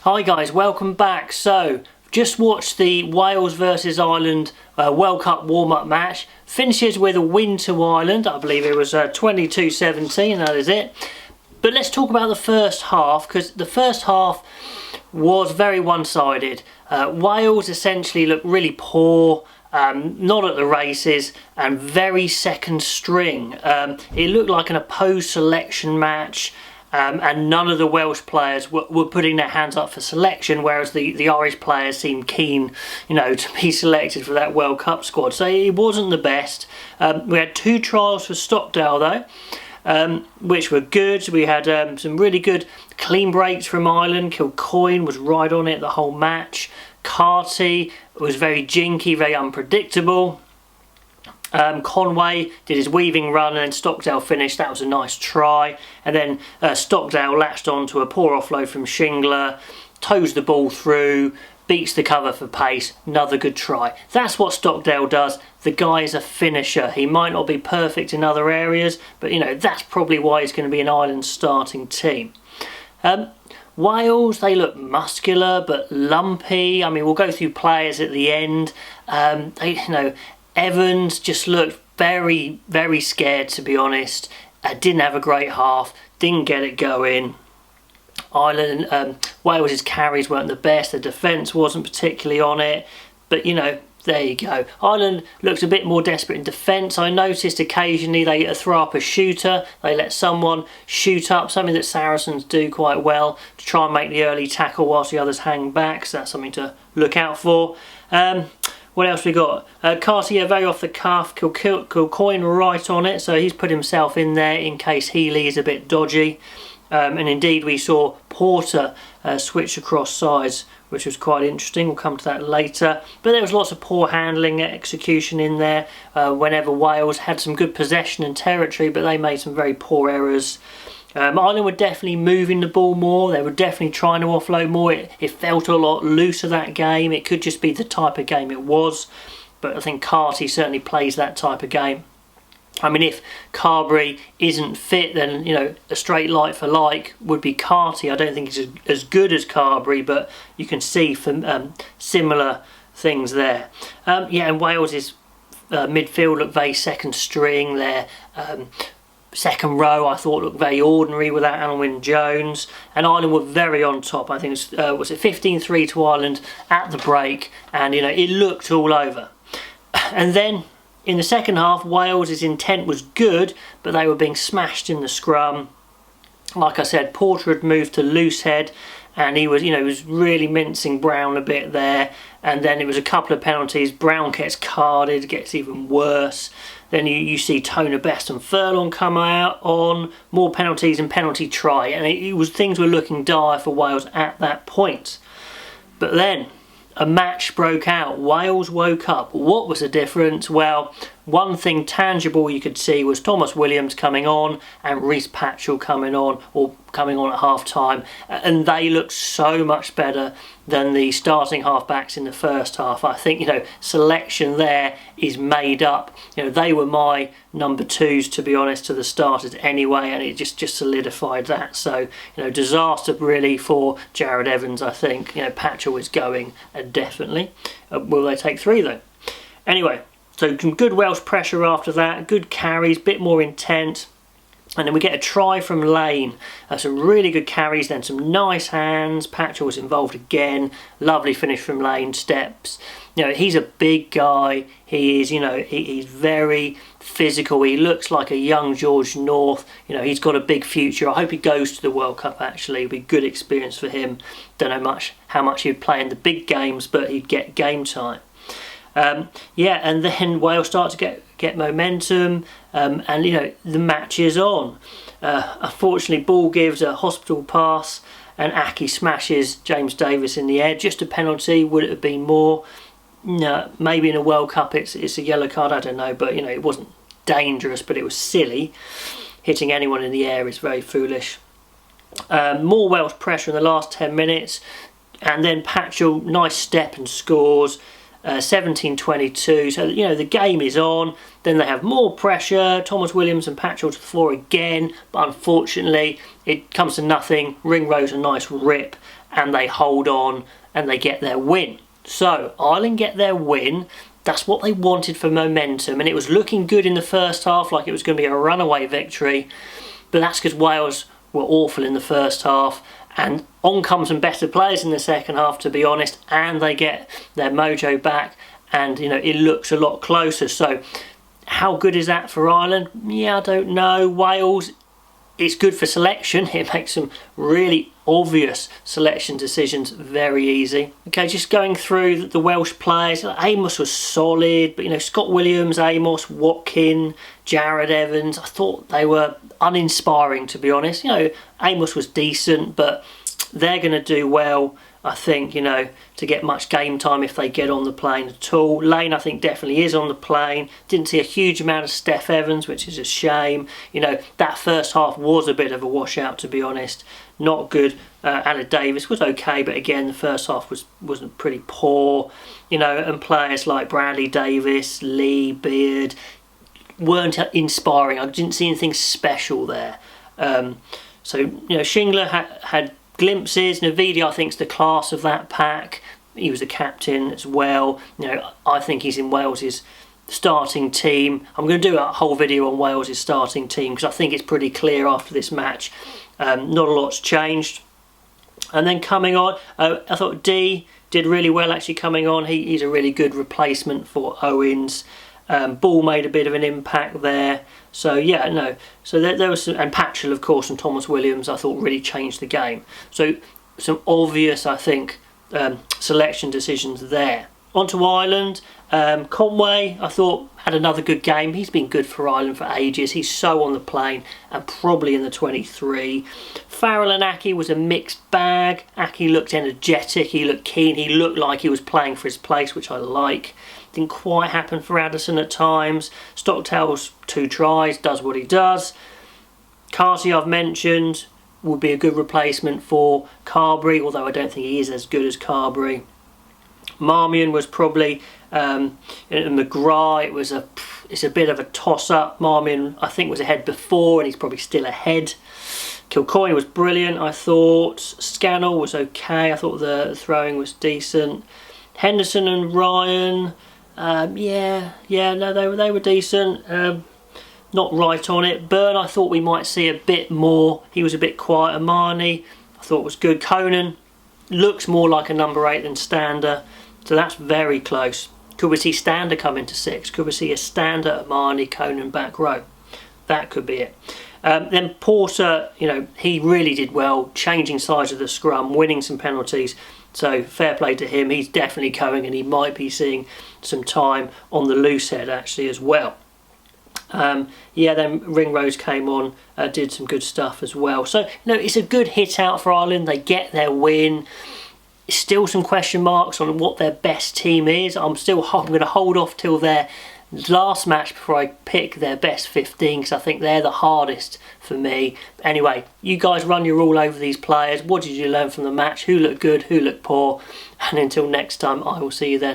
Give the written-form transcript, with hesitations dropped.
Hi guys, welcome back. So, just watched the Wales versus Ireland World Cup warm-up match. Finishes with a win to Ireland. I believe it was 22-17, that is it. But let's talk about the first half, because the first half was very one-sided. Wales essentially looked really poor, not at the races, and very second string. It looked like an opposed selection match. And none of the Welsh players were putting their hands up for selection, whereas the Irish players seemed keen, to be selected for that World Cup squad. So it wasn't the best. We had 2 trials for Stockdale though, which were good. We had some really good clean breaks from Ireland. Kilcoyne was right on it the whole match. Carty was very jinky, very unpredictable. Conway did his weaving run and then Stockdale finished. That was a nice try. And then Stockdale latched on to a poor offload from Shingler, toes the ball through, beats the cover for pace. Another good try. That's what Stockdale does. The guy is a finisher. He might not be perfect in other areas, but that's probably why he's going to be in Ireland's starting team. Wales, they look muscular but lumpy. I mean, we'll go through players at the end. Evans just looked very, very scared, to be honest. Didn't have a great half, didn't get it going. Wales' carries weren't the best, the defence wasn't particularly on it, but there you go. Ireland looked a bit more desperate in defence. I noticed occasionally they throw up a shooter, they let someone shoot up, something that Saracens do quite well, to try and make the early tackle whilst the others hang back, so that's something to look out for. What else we got? Cartier very off the cuff, Kilcoyne right on it, so he's put himself in there in case Healy is a bit dodgy. And indeed we saw Porter switch across sides, which was quite interesting. We'll come to that later. But there was lots of poor handling, execution in there whenever Wales had some good possession and territory, but they made some very poor errors. Ireland were definitely moving the ball more. They were definitely trying to offload more. It felt a lot looser, that game. It could just be the type of game it was, but I think Carty certainly plays that type of game. I mean, if Carberry isn't fit, then a straight like for like would be Carty. I don't think he's as good as Carberry, but you can see similar things there. And Wales' midfield looked very second string there. Second row I thought looked very ordinary without Alan Wynne-Jones, and Ireland were very on top. I think it was 15-3 to Ireland at the break, and it looked all over. And then in the second half, Wales' intent was good, but they were being smashed in the scrum. Like I said, Porter had moved to loose head, and he was really mincing Brown a bit there. And then it was a couple of penalties. Brown gets carded, gets even worse. Then you see Tona Best and Furlong come out on more penalties and penalty try, and things were looking dire for Wales at that point. But then a match broke out. Wales woke up. What was the difference? Well, one thing tangible you could see was Thomas Williams coming on and Rhys Patchell coming on at half time, and they looked so much better than the starting half-backs in the first half. I think selection there is made up. They were my number 2s, to be honest, to the starters anyway, and it just solidified that. So disaster really for Jared Evans. I think Patchell is going definitely. Will they take 3 though? Anyway, so some good Welsh pressure after that, good carries, bit more intent. And then we get a try from Lane. Some really good carries, then some nice hands. Patchell was involved again. Lovely finish from Lane, steps. He's a big guy. He is, he's very physical. He looks like a young George North. He's got a big future. I hope he goes to the World Cup, actually. It'll be a good experience for him. Don't know how much he'd play in the big games, but he'd get game time. And then Wales start to get momentum, and the match is on. Unfortunately, ball gives a hospital pass, and Aki smashes James Davis in the air. Just a penalty. Would it have been more? No, maybe in a World Cup it's a yellow card. I don't know, but it wasn't dangerous, but it was silly. Hitting anyone in the air is very foolish. More Welsh pressure in the last 10 minutes, and then Patchell, nice step and scores. 17-22, so the game is on. Then they have more pressure. Thomas Williams and Patchell to the floor again, but unfortunately it comes to nothing. Ringrose a nice rip, and they hold on and they get their win. So Ireland get their win. That's what they wanted for momentum, and it was looking good in the first half, like it was going to be a runaway victory, but that's because Wales were awful in the first half, and on comes some better players in the second half, to be honest, and they get their mojo back, and you know, it looks a lot closer. So how good is that for Ireland? Yeah, I don't know. Wales, it's good for selection. It makes some really obvious selection decisions very easy. Okay, just going through the Welsh players. Amos was solid, but you know, Scott Williams, Amos, Watkin, Jared Evans, I thought they were uninspiring, to be honest. You know, Amos was decent, but they're going to do well, I think, you know, to get much game time if they get on the plane at all. Lane, I think, definitely is on the plane. Didn't see a huge amount of Steph Evans, which is a shame. You know, that first half was a bit of a washout, to be honest. Not good. Aled Davis was okay, but again, the first half wasn't pretty poor. You know, and players like Bradley Davis, Lee, Beard weren't inspiring. I didn't see anything special there. So, you know, Shingler had glimpses. Navidi, I think, is the class of that pack. He was the captain as well. You know, I think he's in Wales's starting team. I'm going to do a whole video on Wales's starting team because I think it's pretty clear after this match. Not a lot's changed. And then coming on, I thought D did really well actually coming on. He's a really good replacement for Owens. Ball made a bit of an impact there. So yeah, no. So there was some, and Patchell, of course, and Thomas Williams, I thought really changed the game. So some obvious, I think, selection decisions there. On to Ireland. Conway, I thought, had another good game. He's been good for Ireland for ages. He's so on the plane and probably in the 23. Farrell and Aki was a mixed bag. Aki looked energetic. He looked keen. He looked like he was playing for his place, which I like. Didn't quite happen for Addison at times. Stockdale's 2 tries, does what he does. Carty, I've mentioned, would be a good replacement for Carberry, although I don't think he is as good as Carberry. Marmion was probably McGrath. It's a bit of a toss-up. Marmion, I think, was ahead before, and he's probably still ahead. Kilcoyne was brilliant, I thought. Scannell was okay. I thought the throwing was decent. Henderson and Ryan, no, they were decent. Not right on it. Byrne, I thought we might see a bit more. He was a bit quiet. Marnie, I thought was good. Conan looks more like a number 8 than Stander, so that's very close. Could we see Stander come into 6? Could we see a Stander, Marnie, Conan back row? That could be it. Then Porter, you know, he really did well, changing sides of the scrum, winning some penalties. So fair play to him. He's definitely going, and he might be seeing some time on the loose head actually as well. Then Ringrose came on, did some good stuff as well. So, you know, it's a good hit out for Ireland. They get their win. Still some question marks on what their best team is. I'm going to hold off till their last match before I pick their best 15 because I think they're the hardest for me. Anyway, you guys run your rule over these players. What did you learn from the match? Who looked good? Who looked poor? And until next time, I will see you then.